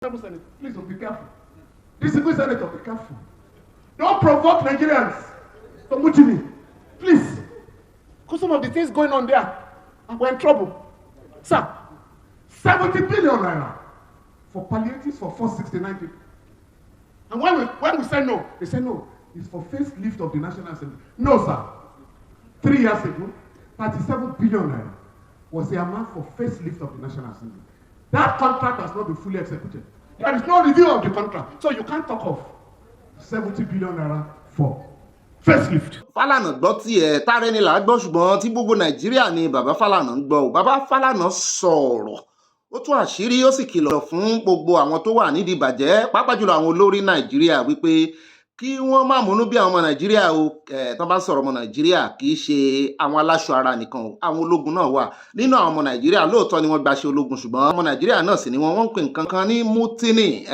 Please be careful. Distinguished Senator, be careful. Don't provoke Nigerians to mutiny. Please. Because some of the things going on there, we're in trouble. Sir, 70 billion naira for palliatives for 469 people. And when we say no, they say no. It's for facelift of the National Assembly. No, sir. 3 years ago, 37 billion naira was the amount for facelift of the National Assembly. That contract has not been fully executed. There is no review of the contract. So you can't talk of 70 billion naira for facelift. Fálànà gbọ́ tí ẹ̀ tààrẹ ni là á gbọ́ ṣùgbọ́n tí gbogbo Nàìjíríà ni bàbá Fálànà ń gbọ́ ò. Bàbá Fálànà sọ̀rọ̀ ó tún àṣírí ó sì kìlọ̀ fún gbogbo àwọn tó wà nídìí ìbàjẹ́ pàápàá jùlọ àwọn olórí Nàìjíríà wípé kí wọ́n má múnú bí àwọn ọmọ Nàìjíríà o tán bá sọ̀rọ̀ ọmọ Nàìjíríà kì í ṣe àwọn aláṣọ ara nìkan o àwọn ológun náà wà nínú àwọn ọmọ Nàìjíríà lóòótọ́ ni wọ́n gbaṣẹ́ ológun ṣùgbọ́n ọmọ Nàìjíríà náà sì ni wọ́n ń pè nǹkan kan ní mutini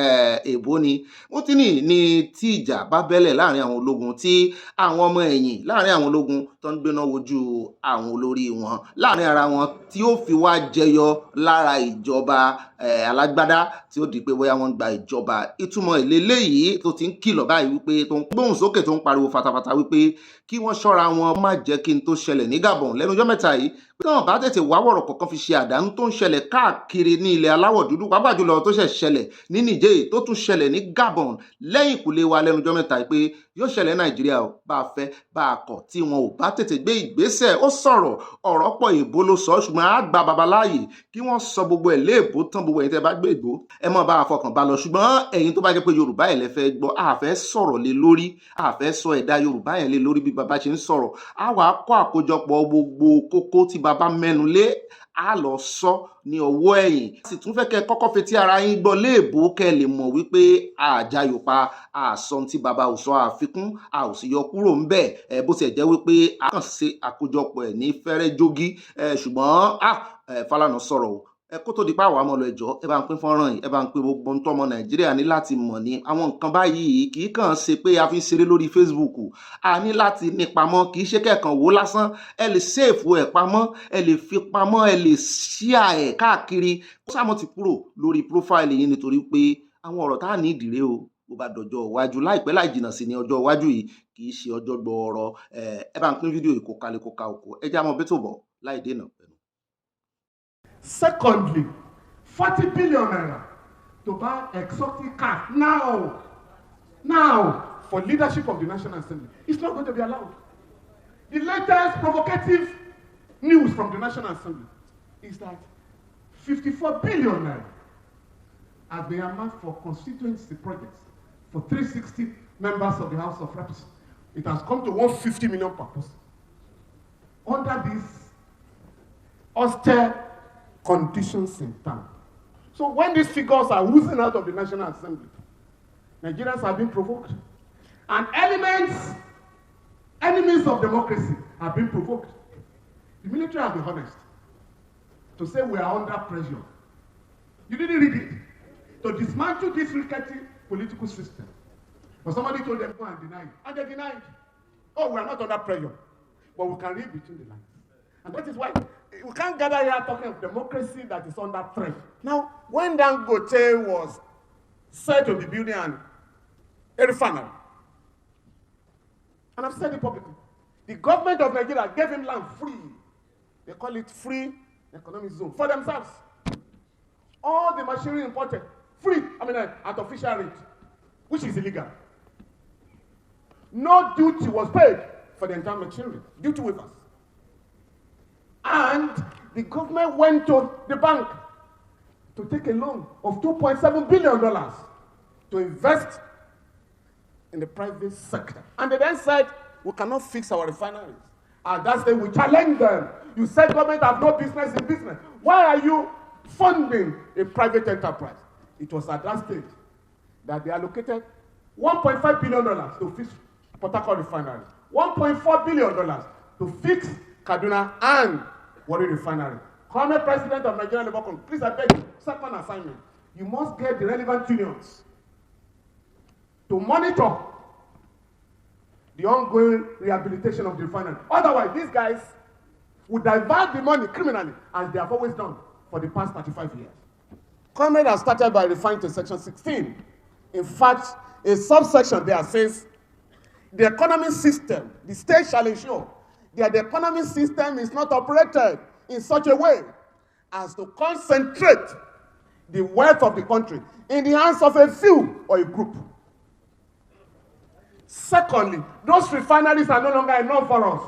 èbó ni mutini ni tí ìjà bá bẹ́lẹ̀ láàrin àwọn ológun tí àwọn ọmọ ẹ̀yìn láàrin àwọn ológun tó ń gbéná wojú àwọn olórí wọn láàrin ara wọn tí ó fi wá jẹyọ lára ìjọba alágbádá tí ó di pé bóyá wọ́n gba ìjọba ìtumọ̀ ìlélẹ́yìí tó ti ń kìlọ̀ báyìí wípé tó ń gbóhùn sókè tó ń pariwo fatafata wípé kí wọ́n ṣọ́ra wọn má jẹ́ kí n tó ṣẹlẹ̀ ní Gabon lẹ́nu ọjọ́ mẹ́ta yìí pé káwọn bá tètè wá wọ̀rọ̀ kọ̀ọ̀kan fi ṣe àdánù tó ń ṣẹlẹ̀ káàkiri ní ilẹ̀ aláwọ̀ dúdú pàápàá jùlọ tó ṣẹlẹ̀ ní Niger tó tún ṣẹlẹ̀ ní Gabon lẹ́yìn ìkùlé wa lẹ́nu ọjọ́ mẹ́ta yìí pé yóò ṣẹlẹ̀ Nàìjíríà o bá a fẹ́ bá a kọ̀ tí wọn ò bá tètè gbé ìgbésẹ̀ ó sọ̀rọ̀ ọ̀rọ̀ pọ̀ èbó ló sọ ṣùgbọ́n á gba babaláàyè kí wọ́n sọ gbogbo ẹ̀ léèbó tán gbogbo ẹ̀yin tẹ́ bá gbé ìgbó ẹ mọ̀ bá a fọkàn bá lọ ṣùgbọ́n ẹ̀yin tó bá jẹ́ pé Yorùbá ẹ̀ lẹ fẹ́ gbọ́ a fẹ́ sọ̀rọ̀ lé lórí a fẹ́ sọ ẹ̀dá Yorùbá yẹn lé lórí bí baba ṣe ń sọ̀rọ̀ a wà kọ́ àkójọpọ̀ gbogbo kókó tí baba mẹ́nu lé a lọ sọ ní ọwọ́ ẹ̀yìn sì tún fẹ́ kẹ́ kọ́kọ́ fetí ara yín gbọ́ léèbó kẹ́ lè mọ̀ wípé àjàyò pa àsọ tí baba ò sọ àfikún a ò sì yọ kúrò ń bẹ̀ bó ti ẹ̀ jẹ́ wípé a kàn ṣe àkójọpọ̀ ẹ̀ ní fẹ́rẹ́ jogi ṣùgbọ́n Fálànà sọ̀rọ̀ o kó tó di pa àwọn àmọ́ lọ ẹjọ́ ẹ bá ń pín fọ́nrán yìí ẹ bá ń pín gbogbo ohun tó ọmọ Nàìjíríà ní láti mọ̀ ní àwọn nǹkan báyìí kì í kàn ṣe pé a fi ń ṣeré lórí Facebook a ní láti ní pamọ́ kì í ṣe kẹ́ẹ̀kan wò lásán ẹ lè sèfù ẹ̀ pamọ́ ẹ lè fi pamọ́ ẹ lè ṣíà ẹ̀ káàkiri ó sàmọ́ ti kúrò lórí prófáìlì yìí nítorí pé àwọn ọ̀rọ̀ tá à ní ìdìrẹ́ o bó bá dọjọ́ iwájú láìpẹ́ láì jìnnà sí ní ọjọ́ iwájú yìí kì í ṣe ọjọ́ gbọ́ọ̀rọ̀ ẹ bá ń pín fídíò ìkókalẹ̀ kóka òkò ẹ já mọ́ bẹ́tò bọ̀ láì dènà pẹ̀lú. Secondly, 40 billion naira to buy exotic cars now for leadership of the National Assembly. It's not going to be allowed. The latest provocative news from the National Assembly is that 54 billion naira has been earmarked for constituency projects for 360 members of the House of Reps. It has come to 150 million per person. Under these austere conditions in town. So when these figures are oozing out of the National Assembly, Nigerians have been provoked. And enemies of democracy have been provoked. The military have been honest to say we are under pressure. You didn't read it. To dismantle this rickety political system. But somebody told them, go and deny it. And they denied. Oh, we are not under pressure. But we can read between the lines. And that is why we can't gather here talking of democracy that is under threat. Now, when Dangote was said to be building a refinery, and I've said it publicly, the government of Nigeria gave him land free. They call it free economic zone for themselves. All the machinery imported, free, at official rate, which is illegal. No duty was paid for the entire machinery, duty waivers. And the government went to the bank to take a loan of $2.7 billion to invest in the private sector. And they then said, we cannot fix our refineries. And that's why we challenge them. You said government have no business in business. Why are you funding a private enterprise? It was at that stage that they allocated $1.5 billion to fix Port Harcourt refinery, $1.4 billion to fix Kaduna and Warri refinery. Current President of Nigerian Labour Congress, please I beg you, second assignment, you must get the relevant unions to monitor the ongoing rehabilitation of the refinery. Otherwise, these guys will divert the money criminally, as they have always done for the past 35 years. Comrade has started by referring to Section 16. In fact, a subsection there says, the economic system, the state shall ensure that the economic system is not operated in such a way as to concentrate the wealth of the country in the hands of a few or a group. Secondly, those refineries are no longer enough for us.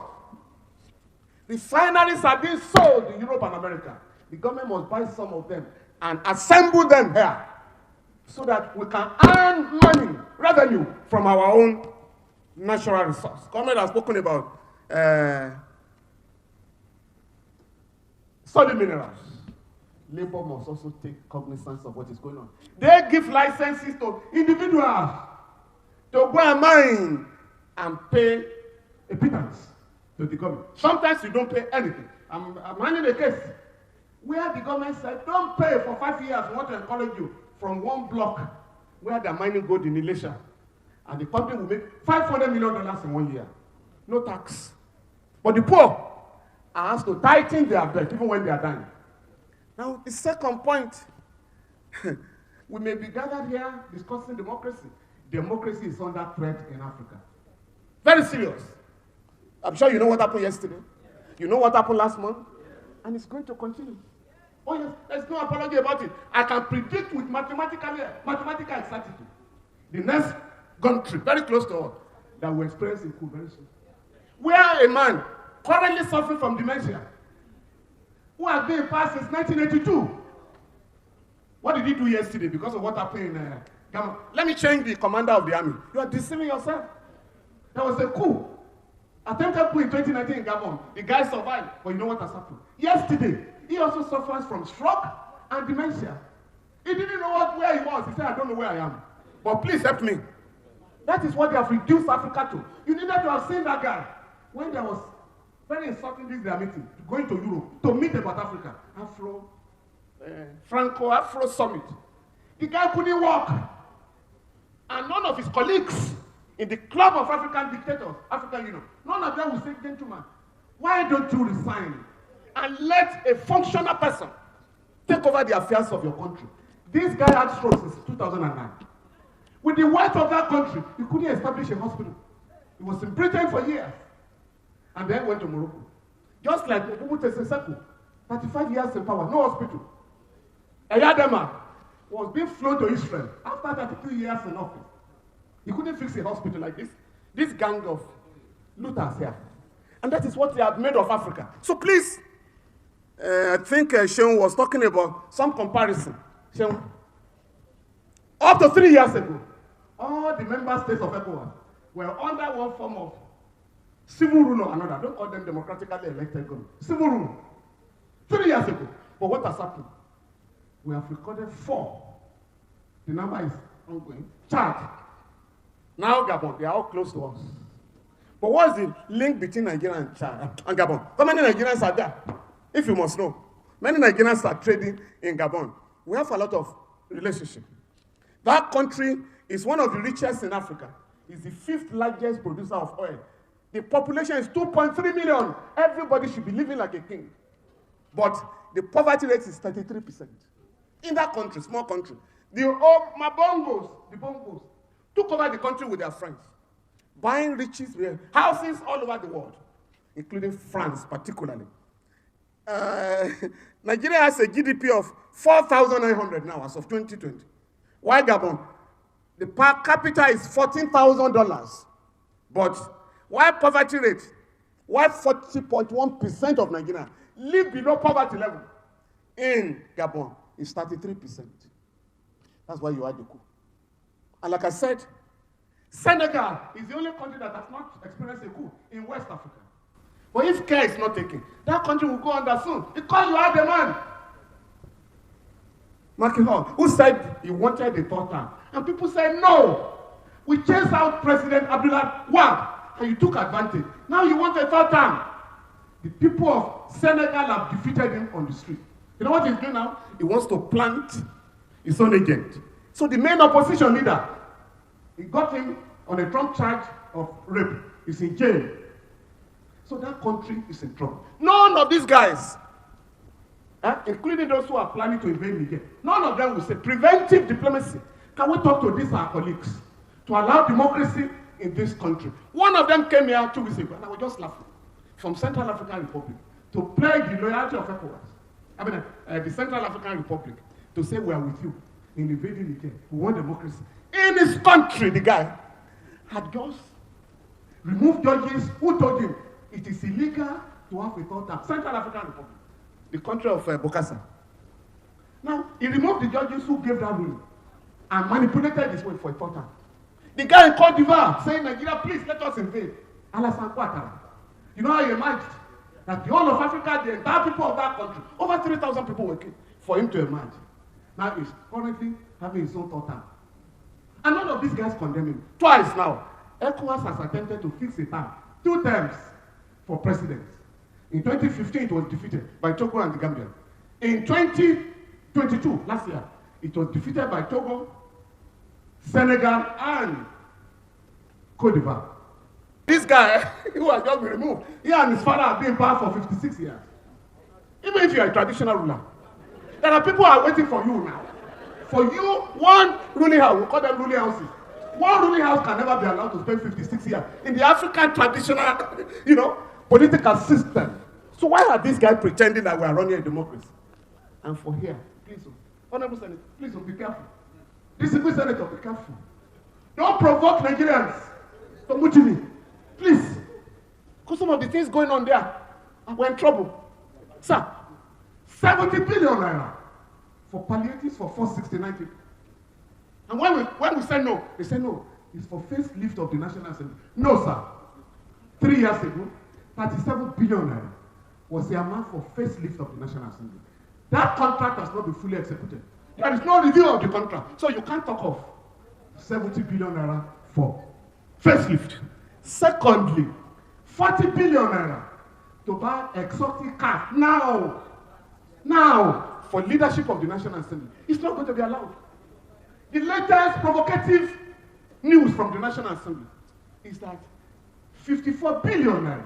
Refineries are being sold in Europe and America. The government must buy some of them and assemble them here so that we can earn money, revenue from our own natural resource. Comrade has spoken about solid minerals. Labor must also take cognizance of what is going on. They give licenses to individuals to go and mine and pay a pittance to the government. Sometimes you don't pay anything. I'm handling a case where the government said, don't pay for 5 years. We want to encourage you from one block where they're mining gold in Elisha. And the company will make $500 million in 1 year. No tax. But the poor are asked to tighten their belt even when they are dying. Now, the second point, we may be gathered here discussing democracy. Democracy is under threat in Africa. Very serious. I'm sure you know what happened yesterday. You know what happened last month. And it's going to continue. Oh yes, there's no apology about it. I can predict with mathematical exactitude the next country, very close to us, that will experience a coup very soon. Where a man currently suffering from dementia, who has been passed since 1982. What did he do yesterday because of what happened in Gabon? Let me change the commander of the army. You are deceiving yourself. There was a coup. Attempted coup in 2019 in Gabon. The guy survived, but you know what has happened? Yesterday, he also suffers from stroke and dementia. He didn't know where he was. He said, I don't know where I am. But please help me. That is what they have reduced Africa to. You needed to have seen that guy when there was very insulting this their meeting, going to Europe to meet about Africa. Franco-Afro summit. The guy couldn't walk. And none of his colleagues in the club of African dictators, African Union, none of them will say, gentlemen, why don't you resign and let a functional person take over the affairs of your country? This guy had stroke since 2009. With the wealth of that country, he couldn't establish a hospital. He was in Britain for years. And then went to Morocco. Just like Mobutu Sese Seko, 35 years in power, no hospital. Eyadema was being flown to Israel after 32 years in office. He couldn't fix a hospital like this. This gang of looters here. And that is what they have made of Africa. So please, I think Seun was talking about some comparison. Seun, up to 3 years ago, all the member states of ECOWAS were under one form of civil rule or another. Don't call them democratically elected government. Civil rule. 3 years ago. But what has happened? We have recorded 4. The number is ongoing. Chad. Now Gabon. They are all close to us. But what's the link between Nigeria and Chad and Gabon? How many Nigerians are there? If you must know. Many Nigerians are trading in Gabon. We have a lot of relationship. That country is one of the richest in Africa. It's the 5th largest producer of oil. The population is 2.3 million. Everybody should be living like a king. But the poverty rate is 33%. In that country, small country, the Bongos took over the country with their friends, buying riches, houses all over the world, including France particularly. Nigeria has a GDP of 4,900 now as of 2020. Why Gabon? The per capita is $14,000. But why poverty rate? Why 40.1% of Nigeria live below poverty level? In Gabon, it's 33%. That's why you had the coup. And like I said, Senegal is the only country that has not experienced a coup in West Africa. But if care is not taken, that country will go under soon because you have the man, Macky Sall, who said he wanted a 3rd term. And people said, no, we chased out President Abdullah Wade, and you took advantage. Now you want a 3rd term. The people of Senegal have defeated him on the street. You know what he's doing now? He wants to plant his own agent. So the main opposition leader, he got him on a Trump charge of rape. He's in jail. So that country is in trouble. None of these guys including those who are planning to invade Niger. None of them will say preventive diplomacy. Can we talk to these our colleagues to allow democracy in this country? One of them came here 2 weeks ago, and I was just laughing, from Central African Republic, to pledge the loyalty of ECOWAS, the Central African Republic, to say we are with you in invading Niger. We want democracy. In his country, the guy had just removed judges who told him it is illegal to have a third term. Central African Republic, the country of Bokassa. Now, he removed the judges who gave that ruling and manipulated this way for a third term. The guy in Côte d'Ivoire saying, Nigeria, please let us invade. Alassane Ouattara. You know how he emerged? That the whole of Africa, the entire people of that country, over 3,000 people were killed for him to emerge. Now he's currently having his own third term. And none of these guys condemn him. Twice now, ECOWAS has attempted to fix a term, 2 terms for presidents. In 2015, it was defeated by Togo and the Gambia. In 2022, last year, it was defeated by Togo, Senegal, and Côte d'Ivoire. This guy, who has just been removed, he and his father have been in power for 56 years. Even if you are a traditional ruler, there are people who are waiting for you now. For you, one ruling house, we call them ruling houses. One ruling house can never be allowed to spend 56 years in the African traditional, political system. So why are these guys pretending that we are running a democracy? And for here, please, Honorable Senator, please be careful. Disciplined Senator, be careful. Don't provoke Nigerians to mutiny. Please. Because some of the things going on there, we're in trouble. Sir, 70 billion naira for palliatives for 469 people. And when we say no, they say no. It's for facelift of the National Assembly. No, sir. 3 years ago, 37 billion naira was the amount for facelift of the National Assembly. That contract has not been fully executed. There is no review of the contract. So you can't talk of 70 billion naira for facelift. Secondly, 40 billion naira to buy exotic cars now for leadership of the National Assembly. It's not going to be allowed. The latest provocative news from the National Assembly is that 54 billion naira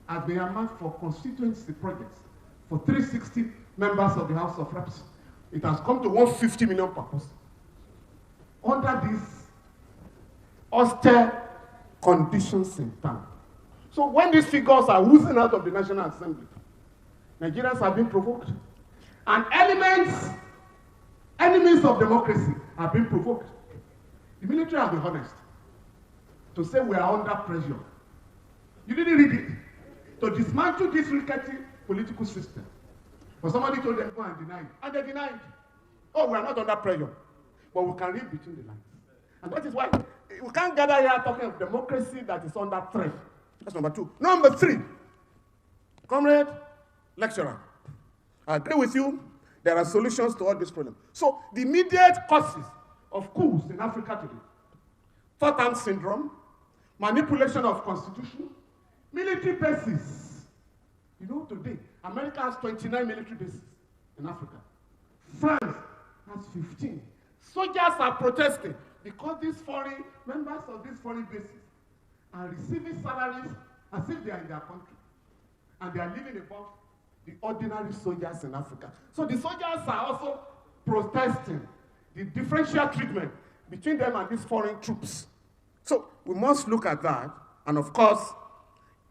has been earmarked for constituency projects for 360 members of the House of Reps. It has come to 150 million per person. Under these austere conditions in town. So when these figures are oozing out of the National Assembly, Nigerians have been provoked. And enemies of democracy have been provoked. The military have been honest to say we are under pressure. You didn't read it. To dismantle this rickety political system. But somebody told them, go and deny it. And they denied. Oh, we are not under pressure. But we can read between the lines. And that is why we can't gather here talking of democracy that is under threat. That's number 2. Number 3, comrade, lecturer, I agree with you. There are solutions to all these problems. So the immediate causes of coups in Africa today, third-term syndrome, manipulation of constitution, military bases. You know, today, America has 29 military bases in Africa. France has 15. Soldiers are protesting because these foreign members of these foreign bases are receiving salaries as if they are in their country. And they are living above the ordinary soldiers in Africa. So the soldiers are also protesting the differential treatment between them and these foreign troops. So we must look at that. And of course,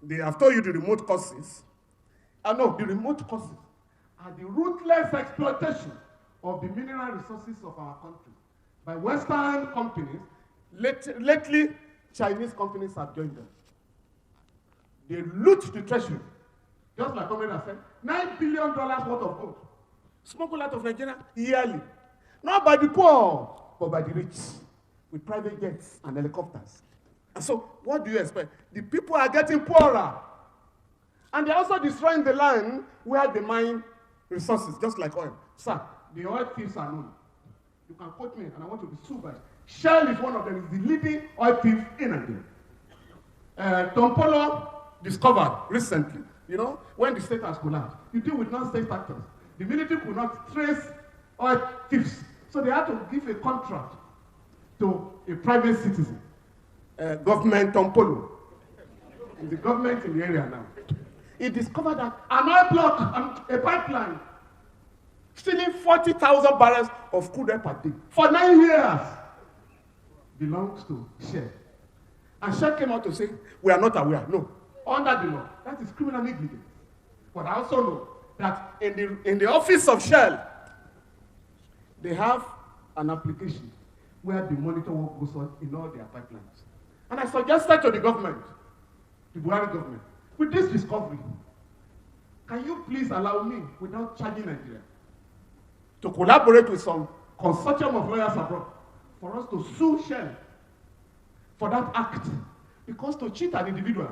they have told you the remote causes. The remote causes are the ruthless exploitation of the mineral resources of our country by Western companies. Lately, Chinese companies have joined them. They loot the treasury. Just like Comrade said, $9 billion worth of gold smuggled out of Nigeria yearly. Not by the poor, but by the rich, with private jets and helicopters. And so, what do you expect? The people are getting poorer. And they're also destroying the land where they mine resources, just like oil. Sir, the oil thieves are known. You can quote me, and I want to be sued by it. Shell is one of them, is the leading oil thief in Nigeria. Tompolo discovered recently, when the state has collapsed, you deal with non-state actors. The military could not trace oil thieves, so they had to give a contract to a private citizen, government Tompolo. The government in the area now. he discovered that an oil block, a pipeline, stealing 40,000 barrels of crude oil per day for 9 years belongs to Shell. And Shell came out to say, we are not aware. No, under the law, that is criminal negligence. But I also know that in the office of Shell, they have an application where they monitor what goes on in all their pipelines. And I suggested to the government, the Buhari government, with this discovery, can you please allow me, without charging Nigeria, to collaborate with some consortium of lawyers abroad for us to sue Shell for that act? Because to cheat an individual,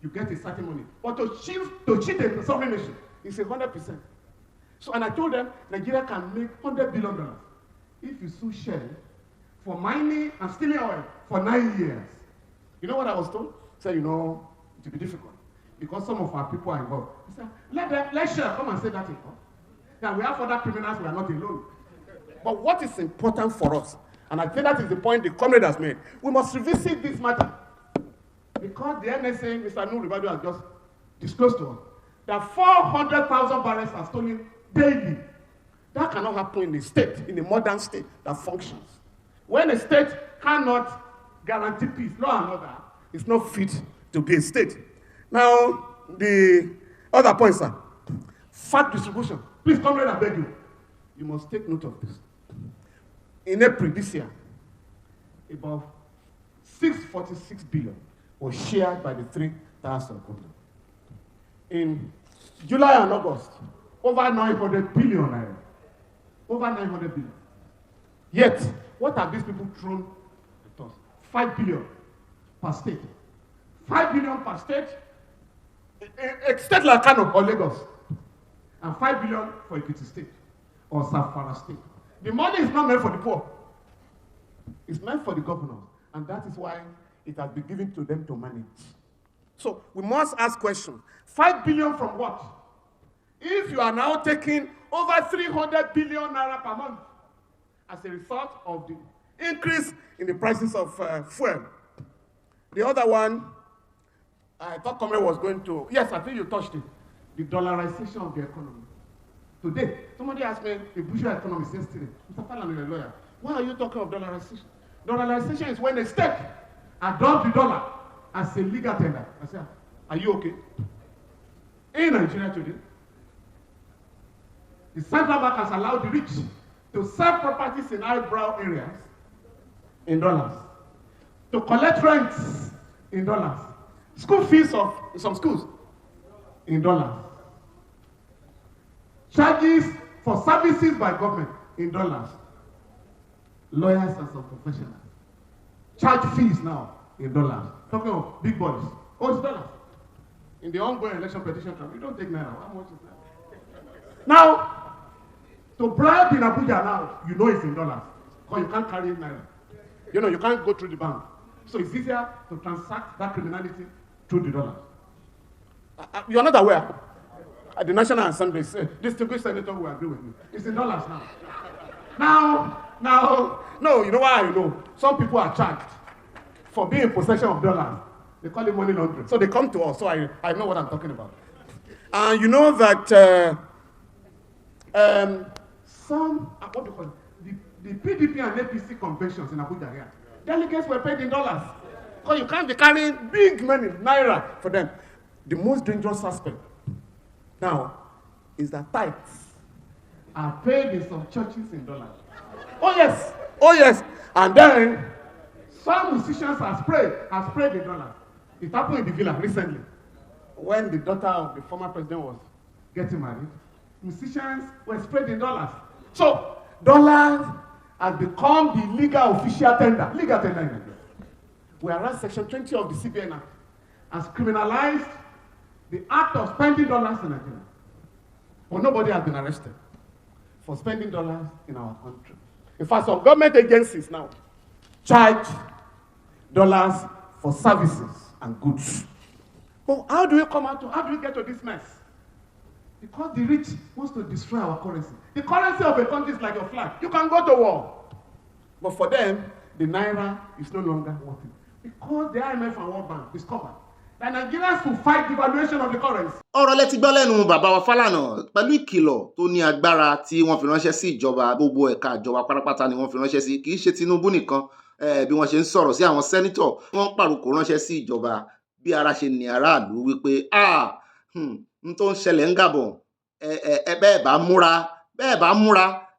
you get a certain money. But to cheat a sovereign nation is 100%. So, and I told them, Nigeria can make $100 billion if you sue Shell for mining and stealing oil for 9 years. You know what I was told? I said, you know, it will be difficult because some of our people are involved. I said, let Shell come and say that in court. Now, we have other criminals, we are not alone. But what is important for us, and I think that is the point the comrade has made, we must revisit this matter. Because the NSA, Mr. Nuhu Ribadu, has just disclosed to us that 400,000 barrels are stolen daily. That cannot happen in a state, in a modern state that functions. When a state cannot guarantee peace, law and order, it's not fit to be a state. Now, the other point, sir, fact distribution. Please, comrade, I beg you. You must take note of this. In April this year, about 646 billion was shared by the three tiers of government. In July and August, over 900 billion naira. Over 900 billion. Yet, what have these people thrown at us? 5 billion per state. 5 billion per state. A state like Kano or Lagos. And 5 billion for Ekiti State or Zamfara State. The money is not meant for the poor. It's meant for the governors. And that is why it has been given to them to manage. So we must ask questions. 5 billion from what? If you are now taking over 300 billion naira per month as a result of the increase in the prices of fuel. The other one, I thought Comrade was going to, yes, I think you touched it. The dollarization of the economy. Today, somebody asked me, the bourgeois economist yesterday, Mr. Fálànà, you're a lawyer, why are you talking of dollarization? Dollarization is when a state adopts the dollar as a legal tender. I said, are you okay? In Nigeria today, the central bank has allowed the rich to sell properties in highbrow areas in dollars, to collect rents in dollars, school fees of some schools in dollars, charges for services by government in dollars, lawyers and some professionals charge fees now in dollars. Talking of big boys, oh, it's dollars. In the ongoing election petition camp, you don't take naira. How much is that? Now, to bribe in Abuja now, you know it's in dollars, because you can't carry naira. You know, you can't go through the bank. So it's easier to transact that criminality through the dollars. You are not aware. At the National Assembly, distinguished senator will agree with me. It's in dollars now. Now, no, you know why I know? Some people are charged for being in possession of dollars. They call it money laundering. So they come to us, so I know what I'm talking about. And you know that what do you call it? The PDP and APC conventions in Abuja here, delegates were paid in dollars. Because you can't be carrying big money, naira, for them. The most dangerous aspect now is that tithes are paid in some churches in dollars. Oh yes. And then some musicians are sprayed in dollars. It happened in the villa recently when the daughter of the former president was getting married. Musicians were sprayed in dollars. So dollars has become the legal official tender. Legal tender in Nigeria. Whereas Section 20 of the CBN Act has criminalized the act of spending dollars in Nigeria. But nobody has been arrested for spending dollars in our country. In fact, some government agencies now charge dollars for services and goods. But how do we get to this mess? Because the rich wants to destroy our currency. The currency of a country is like your flag. You can go to war. But for them, the naira is no longer worth it. Because the IMF and World Bank discovered that Nigerians will fight devaluation of the currency. Ọ̀rọ̀ lẹ ti gbọ́ lẹ́nu bàbá wa Fálànà pẹ̀lú ìkìlọ̀ tó ní agbára tí wọ́n fi ránṣẹ́ sí ìjọba, gbogbo ẹ̀ka ìjọba pátápátá ni wọ́n fi ránṣẹ́ sí, kì í ṣe Tinubu nìkan. Bí wọ́n ṣe ń sọ̀rọ̀ sí àwọn sẹ́nítọ̀, wọ́n ń pàrokò ránṣẹ́ sí ìjọba bí ara ṣe ní aráàlú wípé n tó ń ṣẹlẹ̀ ń Gabon, bẹ́ẹ̀ bá múra,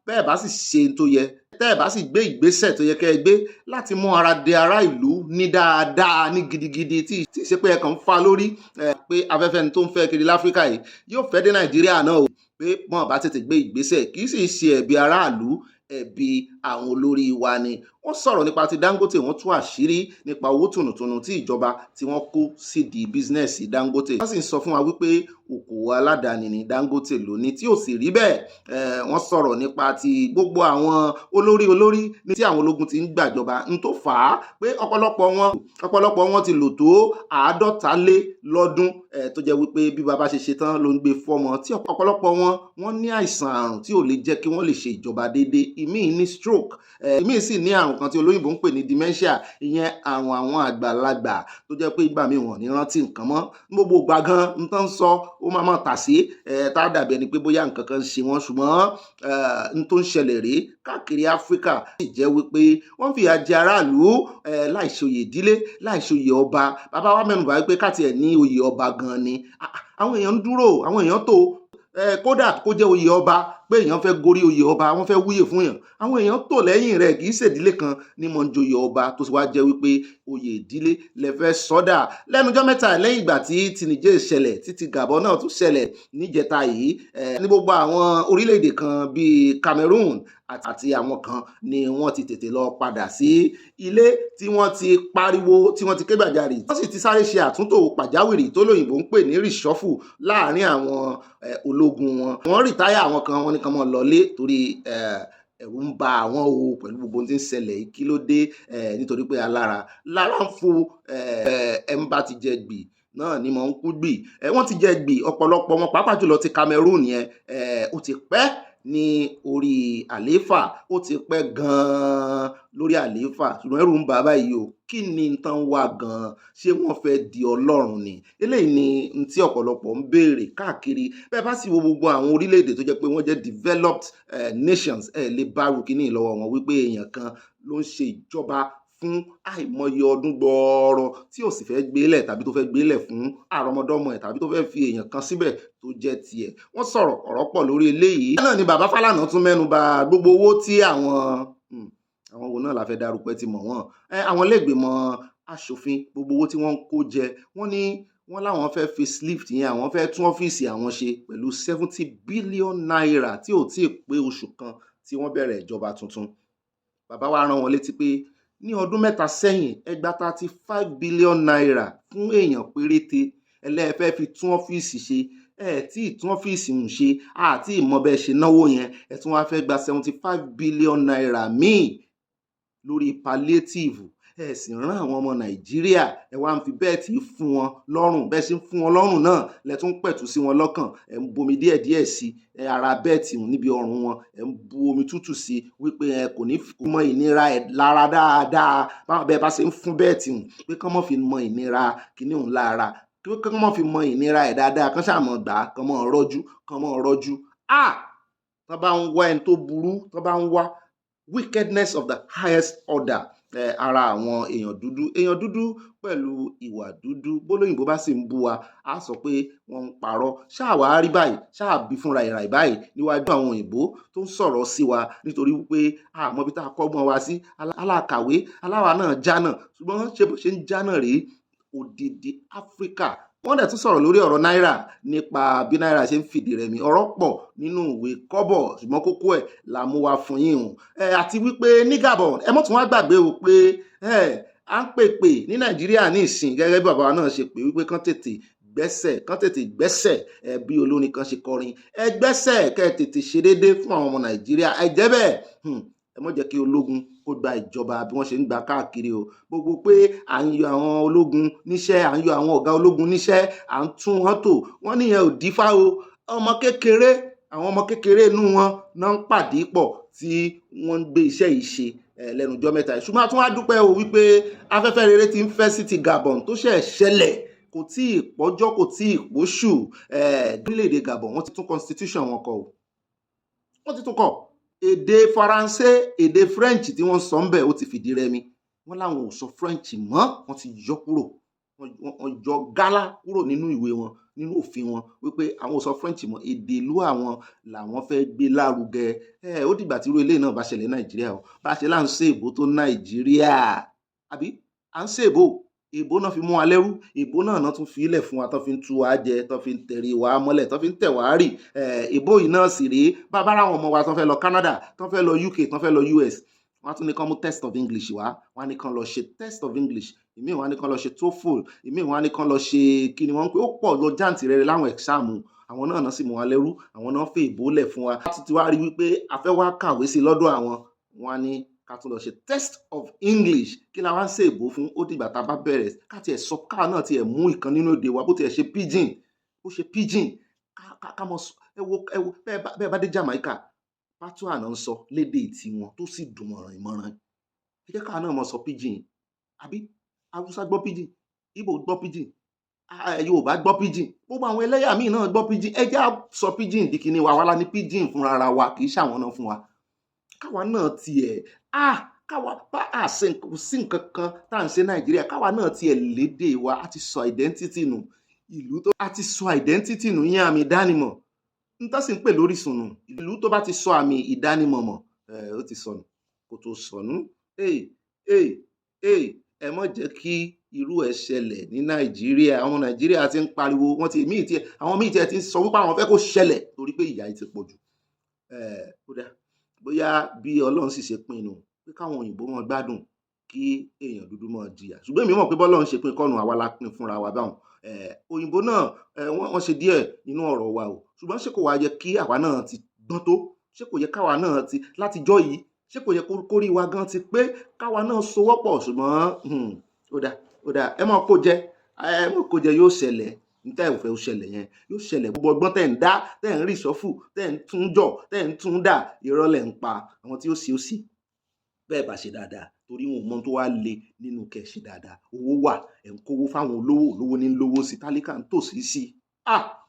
bẹ́ẹ̀ bá sì ṣe tó yẹ, tẹ́ ẹ̀ bá sì gbé ìgbésẹ̀ tó yẹ kẹ́ ẹ gbé láti mú ara de ará ìlú ní dáadáa, ní gidigidi, tí ì ṣe pé ẹ kàn ń fa lórí pé afẹ́fẹ́ ni tó ń fẹ́ kiri láfíríkà yìí yóò fẹ́ dé Nàìjíríà náà o, pé wọ́n bá tètè gbé ìgbésẹ̀, kì í sì ṣe ẹ̀bi aráàlú, ẹ̀bi àwọn olórí wa ni. Wọ́n sọ̀rọ̀ nípa ti Dangote, wọ́n tú àṣírí nípa owó tùnùtùnù tí ìjọba tí wọ́n kó sídìí bísínẹ́sì Dangote. Wọ́n sì ń sọ fún wa wípé òkòwò aládàáni ni Dangote lóní, tí ò sì rí bẹ́ẹ̀. Wọ́n sọ̀rọ̀ nípa ti gbogbo àwọn olórí ní tí àwọn ológun ti ń gbàjọba, n tó fà á pé ọ̀pọ̀lọpọ̀ wọn ti lò tó 50 lọ́dún, tó jẹ́ wípé bí bàbá ṣe ṣe tán ló ń gbé fọ́mọ, tí ọ̀pọ̀lọpọ̀ wọ́n ní àìsàn àrùn tí ò lè jẹ́ kí wọ́n lè ṣe ìjọba déédéé. Ìmíì ní stroke, ìmíì sì ní àrùn kan tí olóyìnbó ń pè ní dementia, ìyẹn àrùn àwọn àgbàlagbà tó jẹ́ pé ìgbà míì wọ́n ní rántí nǹkan mọ́, gbogbo ìgbà gan n tán sọ ó máa tà sí, tá a dàbí ẹni pé bóyá nǹkan kan ń ṣe wọ́n, ṣùgbọ́n n tó ń ṣẹlẹ̀ rèé káàkiri Áfíríkà sì jẹ́ wípé wọ́n fìyà jẹ aráàlú láìṣòye ìdílé, láìṣòye ọba. Bàbá wa mẹ́nu bà wípé káàtì ẹ̀ ní oyè ọba gan ni, àwọn èèyàn ń dúró, àwọn èèyàn tó kódà kó jẹ́ oyè ọba, pé èèyàn fẹ́ gorí oyè ọba, wọ́n fẹ́ wúyè fún èèyàn, àwọn èèyàn tò lẹ́yìn rẹ̀, kì í ṣèdílé kan ní mọ̀ ń joyè ọba tó sì wá jẹ́ wípé oyè ìdílé lẹ fẹ́ sọ́dà. Lẹ́nujọ́ mẹ́ta lẹ́yìn ìgbà tí ti Niger ṣẹlẹ̀, tí ti Gabon náà tún ṣẹlẹ̀ níjẹta yìí, ní gbogbo àwọn orílẹ̀-èdè kan bíi Cameroon àti àwọn kan ni wọ́n ti tètè lọ padà sí ilé tí wọ́n ti pariwo, tí wọ́n ti ké gbàjarì, wọ́n sì ti sáré ṣe àtúntò pàjáwìrì tó lóyìnbó ń pè ní reshuffle láàárín àwọn ológun wọn. Wọ́n rìtáyà àwọn kan, wọ́n ní kan mọ́ lọlé torí ẹ̀rù ń ba àwọn o pẹ̀lú gbogbo tí ń ṣẹlẹ̀, kí ló dé, nítorí pé lára ń fo ẹ̀mbá ti jẹ gbì náà ni mò ń kú gbì. Wọ́n ti jẹ gbì ọ̀pọ̀lọpọ̀ wọn, pàápàá jùlọ ti Cameroon yẹn, ó ti pẹ́ ní orí àlééfà, ó ti pẹ́ gan-an lórí àlééfà, ṣùgbọ́n ẹ̀rù ń bà báyìí o, kí ni tán wá gan-an, ṣé wọ́n fẹ́ di Ọlọ́run ni? Eléyìí ni n tí ọ̀pọ̀lọpọ̀ ń béèrè káàkiri. Bẹ́ẹ̀ bá sì wo gbogbo àwọn orílẹ̀-èdè tó jẹ́ pé wọ́n jẹ́ developed nations, lè bá rúkìní lọ́wọ́ wọn wípé èèyàn kan ló ń ṣe ìjọba fún àìmọye ọdún gbọọrọ tí ò sì fẹ́ gbélẹ̀ tàbí tó fẹ́ gbélẹ̀ fún àrọmọdọ́mọ ẹ̀ tàbí tó fẹ́ fi èèyàn kan síbẹ̀ tó jẹ́ tiẹ̀. Wọ́n sọ̀rọ̀ ọ̀rọ̀ pọ̀ lórí eléyìí. Náà ni bàbá Fálànà tún mẹ́nu bà gbogbo owó tí àwọn wo náà la fẹ́ dárúkọ ti mọ̀ wọ́n, àwọn ilé-ìgbìmọ̀ aṣòfin, gbogbo owó tí wọ́n ń kó jẹ, wọ́n láwọn fẹ́ facelift yẹn, àwọn fẹ́ tún ọ́fíìsì àwọn ṣe pẹ̀lú 70 billion naira tí ò tí ì pé oṣù kan tí wọ́n bẹ̀rẹ̀ ìjọba tuntun. Bàbá wa rán wọn létí pé ní ọdún mẹ́ta sẹ́yìn ẹ gba 35 billion naira fún èèyàn péréte, ẹlẹ́fẹ́ fi tún ọ́fíìsì ṣe, tí ì tún ọ́fíìsì ń ṣe, àti ìmọ̀ bẹ́ẹ̀ ṣe náwó yẹn, ẹ tún wá fẹ́ gba 75 billion naira míì lórí palliative. Ẹ sì rán àwọn ọmọ Nàìjíríà, ẹ wá ń fi bẹ́ẹ̀tì fún wọn lọ́rùn, bẹ́ẹ̀ sì ń fún wọn lọ́rùn náà lẹ tún pẹ̀tù sí wọn lọ́kàn, ẹ ń bomi díẹ̀díẹ̀ sí ara bẹ́ẹ̀tì níbi ọrùn wọn, ẹ ń bu omi tútù sí wípé ẹ kò ní mọ ìnira ẹ lára dáadáa, báwọn bẹ́ẹ̀ bá ṣe ń fún bẹ́ẹ̀tì pé kán mọ́ fi mọ ìnira kíní òun lára, kán mọ́ fi mọ ìnira ẹ̀ dáadáa, kán ṣàmọ̀ gbà, kán mọ́ rọ́jú. Tán bá ń wá ẹni tó burú, tán bá ń wá wickedness of the highest order, ara àwọn èèyàn dúdú pẹ̀lú ìwà dúdú, bólóyìnbó bá sì ń bú wa á sọ pé wọ́n ń parọ́. Ṣáà wá rí báyìí, ṣáà bí fúnra ìrà báyìí níwájú àwọn òyìnbó tó ń sọ̀rọ̀ sí wa nítorí wípé àmọ́ bí tá a kọ́gbọ́n wa sí, alákàwé aláwa náà jánà, ṣùgbọ́n ṣe bó ṣe ń jánà rèé odidi Áfíríkà. Wọ́n dẹ̀ tún sọ̀rọ̀ lórí ọ̀rọ̀ náírà, nípa bí náírà ṣe ń fìdí rẹmi. Ọ̀rọ̀ pọ̀ nínú ìwé kọ́bọ̀, ṣùgbọ́n kókó ẹ̀ la mú wá fún yín o. Àti wípé ní Gabon, ẹ mọ́ tún wá gbàgbé o pé à ń pèpè ní Nàìjíríà ní ìsìn, gẹ́gẹ́ bí bàbá wa náà ṣe pé wípé kán tètè gbẹ́sẹ̀, bí olórin kan ṣe kọrin, ẹ gbẹ́sẹ̀ kẹ́ tètè ṣe déédéé fún àwọn ọmọ Nàìjíríà. Ẹ jẹ́ bẹ́ẹ̀, ẹ mọ́ jẹ́ kí ológun kó gba ìjọba bí wọ́n ṣe ń gba káàkiri o. Gbogbo pé à ń yọ àwọn ológun níṣẹ́, à ń yọ àwọn ọ̀gá ológun níṣẹ́, à ń tún wọn tò, wọ́n níyẹn ò dífá o. àwọn ọmọ kékeré inú wọn náà ń pàdé pọ̀ tí wọ́n ń gbé iṣẹ́ yìí ṣe lẹ́nujọ́ mẹ́ta yìí. Ṣùgbọ́n a tún wá dúpẹ́ o wípé afẹ́fẹ́ rere ti ń fẹ́ sí ti Gabon tó ṣẹ̀ ṣẹlẹ̀ kò tí ì pọ́jọ́ kò tí ì póṣù orílẹ̀-èdè Gabon wọ́n ti tún constitution wọn kọ o, wọ́n ti tún kọ èdè Faransé èdè French tí wọ́n sọ ń bẹ̀ ó ti fìdí rẹmi, wọ́n láwọn ò sọ French mọ́, wọ́n ti yọ kúrò, wọ́n yọ gálá kúrò nínú ìwé wọn, nínú òfin wọn, wípé àwọn ò sọ French mọ́, èdè ìlú àwọn làwọn fẹ́ gbé lárugẹ. Ó dìgbà tí irú eléyìí náà bá ṣẹlẹ̀ Nàìjíríà o, bá ṣe là ń ṣe èbó tó Nàìjíríà, àbí à ń ṣe èbó náà fi mú wa lẹ́rú, èbó náà tún fi ilẹ̀ fún wa, tán fi ń tú wa jẹ, tán fi ń tẹ̀rí wa mọ́lẹ̀, tán fi ń tẹ̀ wá rì. Èbó yìí náà sì rèé, bàbá àwọn ọmọ wa tán fẹ́ lọ Canada, tán fẹ́ lọ UK, tán fẹ́ lọ US, wọ́n á tún ní kán mú test of English wá, wọ́n á ní kán lọ ṣe test of English, ìmíì wọ́n á ní kán lọ ṣe TOEFL, ìmíì wọ́n á ní kán lọ ṣe kí ni wọ́n ń pè, ó pọ̀ lọ jàǹtìrẹrẹ láwọn ẹ̀sáàmù, àwọn náà sì mú wa lẹ́rú, àwọn náà fẹ́ èbó lẹ̀ fún wa. Wọ́n ti wá rí wípé a fẹ́ wá kàwé sí lọ́dọ̀ àwọn, wọ́n á ní ká tún lọ ṣe test of English. Kí la wá ń ṣe èbó fún? Ó dìgbà tá a bá bẹ̀rẹ̀ ká tiẹ̀ sọ, káà náà tiẹ̀ mú ìkan nínú èdè wa, bó tiẹ̀ ṣe pidgin, ó ṣe pidgin, ká mọ̀ ẹ wo bẹ́ẹ̀ bá dé Jamaica, patois náà ń sọ lédè tiwọn tó sì dùn mọ̀ràn. Ẹ jẹ́ káà náà mọ̀ sọ pidgin, àbí Haúsá gbọ́ pidgin, Ìgbò gbọ́ pidgin, Yorùbá gbọ́ pidgin, gbogbo àwọn ẹlẹ́yà míì náà gbọ́ pidgin. Ẹ jẹ́ á sọ pidgin di kíní wa ní pidgin fúnra ara wa, kì í ṣàwọn náà fún wa. Káwa náà tiẹ̀ káwa bá sí nǹkan kan tá à ń ṣe Nàìjíríà, káwa náà tiẹ̀ lédè wa, á ti sọ identity nù, ìlú tó á ti sọ identity nù, yẹn àmì ìdánimọ̀ ń tán sì ń pè lórísun nù. Ìlú tó bá ti sọ àmì ìdánimọ̀ mọ̀, ó ti sọnù kó tó sọnù. Ẹ má jẹ́ kí irú ẹ̀ ṣẹlẹ̀ ní Nàìjíríà. Àwọn Nàìjíríà ti ń pariwo, àwọn míì tiẹ̀ ti ń sọ wípé àwọn fẹ́ kó ṣẹlẹ̀ torí pé ìyà yìí ti pọ̀ jù. Ó dáa, bóyá bí Ọlọ́run sì ṣe pinnu pé káwọn òyìnbó wọn gbádùn, kí èèyàn dúdú mọ̀ jìyà, ṣùgbọ́n èmi mọ̀ pé bọ́lọ́run ṣe pín kọ́nu àwa la pín fúnra wa báwọn. Òyìnbó náà wọ́n ṣe díẹ̀ nínú ọ̀rọ̀ wa o, ṣùgbọ́n ṣé kò wá yẹ kí àwa náà ti gbọ́n tó? Ṣé kò yẹ káwa náà ti látijọ́ yìí, ṣé kò yẹ kórí wa gan ti pé káwa náà sowọ́pọ̀? Ṣùgbọ́n ó dáa, ẹ mọ̀ kó jẹ yóò ṣẹlẹ̀, níta ìfẹ́ ó ṣẹlẹ̀ yẹn yóò ṣẹlẹ̀. Gbogbo ọgbọ́n tẹ̀ ń dá, tẹ̀ ń rí sọ́fù, tẹ̀ ń tún jọ, tẹ̀ ń tún dà, irọ́ lẹ̀ ń pa. Àwọn tí ó sì bẹ́ẹ̀ bá ṣe dáadáa, torí wọn ò mọ tó wá le nínú kẹ́ ṣe dáadáa. Owó wà, ẹ̀ ń kówó fáwọn olówó ní lówó sí, tálíkà ń tòsí sí.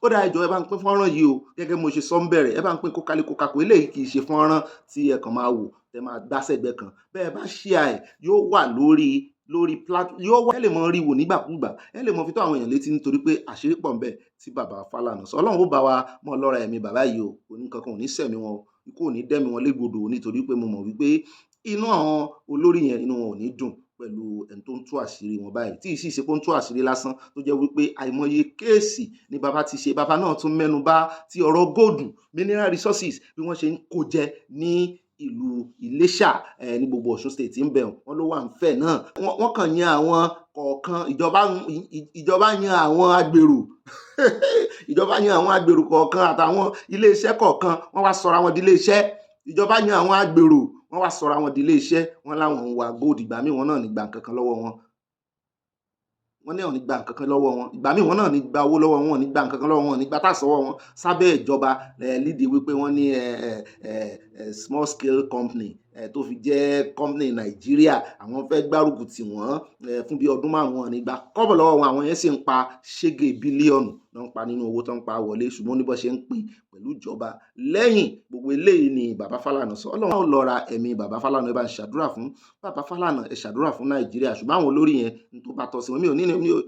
Ó dáa, ẹ jọ̀ọ́ ẹ bá ń pín fọ́nrán yìí o, gẹ́gẹ́ mo ṣe sọ ń bẹ̀rẹ̀, ẹ bá ń pín kókàkó. Eléyìí kì í ṣe fọ́nrán tí ẹ kàn máa wò tẹ máa gbá sẹ́gbẹ́ kan. Bẹ́ẹ̀ bá share ẹ̀, yóò wà lórí platform, yóò wà, ẹ lè mọ rí wò nígbàkúgbà, ẹ lè mọ fi tó àwọn èèyàn létí, nítorí pé àṣírí pọ̀ ńbẹ̀ tí bàbá Fálànà sọ. Ọlọ́run ó bá wa mọ́ lọ́ra ẹ̀mí bàbá yìí o, oníkankan ò ní sẹ̀mí wọn, ikú ò ní dẹ́mi wọn légbodò, nítorí pé mo mọ̀ wípé inú àwọn olórí yẹn, inú wọn ò ní dùn pẹ̀lú ẹni tó ń tú àṣírí wọn báyìí, tí ìsì ṣe pé ó ń tú àṣírí lásán, tó jẹ́ wípé àìmọye kéèsì ni bàbá ti ṣe. Bàbá náà tún mẹ́nu bà ti ọ̀rọ̀ góòdù, mineral resources, bí wọ́n ṣe ń kó jẹ ní ìlú Iléṣà, ní gbogbo Ọ̀ṣun state ń bẹ̀ wọ́n ló wà ń fẹ̀ náà. Wọ́n kàn yan àwọn kọ̀ọ̀kan, ìjọba yan àwọn agbèrò ìjọba yan àwọn agbèrò kọ̀ọ̀kan àtàwọn iléeṣẹ́ kọ̀ọ̀kan, wọ́n wá sọra wọn di iléeṣẹ́. Ìjọba yan àwọn agbèrò, wọ́n wá sọra wọn di iléeṣẹ́, wọ́n láwọn ń wa góòdù. Ìgbà míì wọ́n náà ní gba nǹkan kan lọ́wọ́ wọn, wọ́n ní ní gba nǹkan kan lọ́wọ́ wọn. Ìgbà míì wọ́n náà ní gba owó lọ́wọ́ wọn, ní gba nǹkan kan lọ́wọ́ wọn, ní gba tax lọ́wọ́ wọn, sábẹ́ ìjọba lídìí wípé wọ́n ní small scale company tó fi jẹ́ company Nàìjíríà, àwọn fẹ́ gbárùkù tì wọ́n fún bí ọdún 5 wọn, ní gba kọ́bọ̀ lọ́wọ́ wọn. Àwọn yẹn sì ń pa ṣége bílíọ̀nù náà ń pa nínú owó tó ń pa wọlé, ṣùgbọ́n ní bó ṣe ń pín pẹ̀lú ìjọba. Lẹ́yìn gbogbo eléyìí ni bàbá Fálànà sọ. Ọlọ́run ó lọ́ra ẹ̀mí bàbá Fálànà. Ẹ bá ń ṣàdúrà fún bàbá Fálànà, ẹ ṣàdúrà fún Nàìjíríà. Ṣùgbọ́n àwọn olórí yẹn ní tó bá tọ́ sí wọn,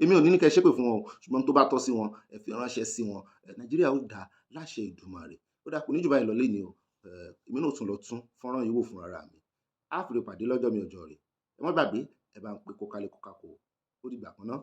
èmi ò ní kẹ́ ṣépè fún wọn o, ṣùgbọ́n tó bá tọ́ sí wọn, ẹ fi ránṣẹ́ sí wọn. Nàìjíríà ó dá láṣẹ Èdùmàrè. Ó dá, kò ní jù báyìí lọ lénìí o. Èmi náà tún lọ tún fọ́nrán yìí wò fún ara mi. Á fi pàdé lọ́jọ́ mi ọjọ́ rẹ̀. Ẹ má gbàgbé, ẹ bá ń pín kókàkó. Ó dìgbà kan náà.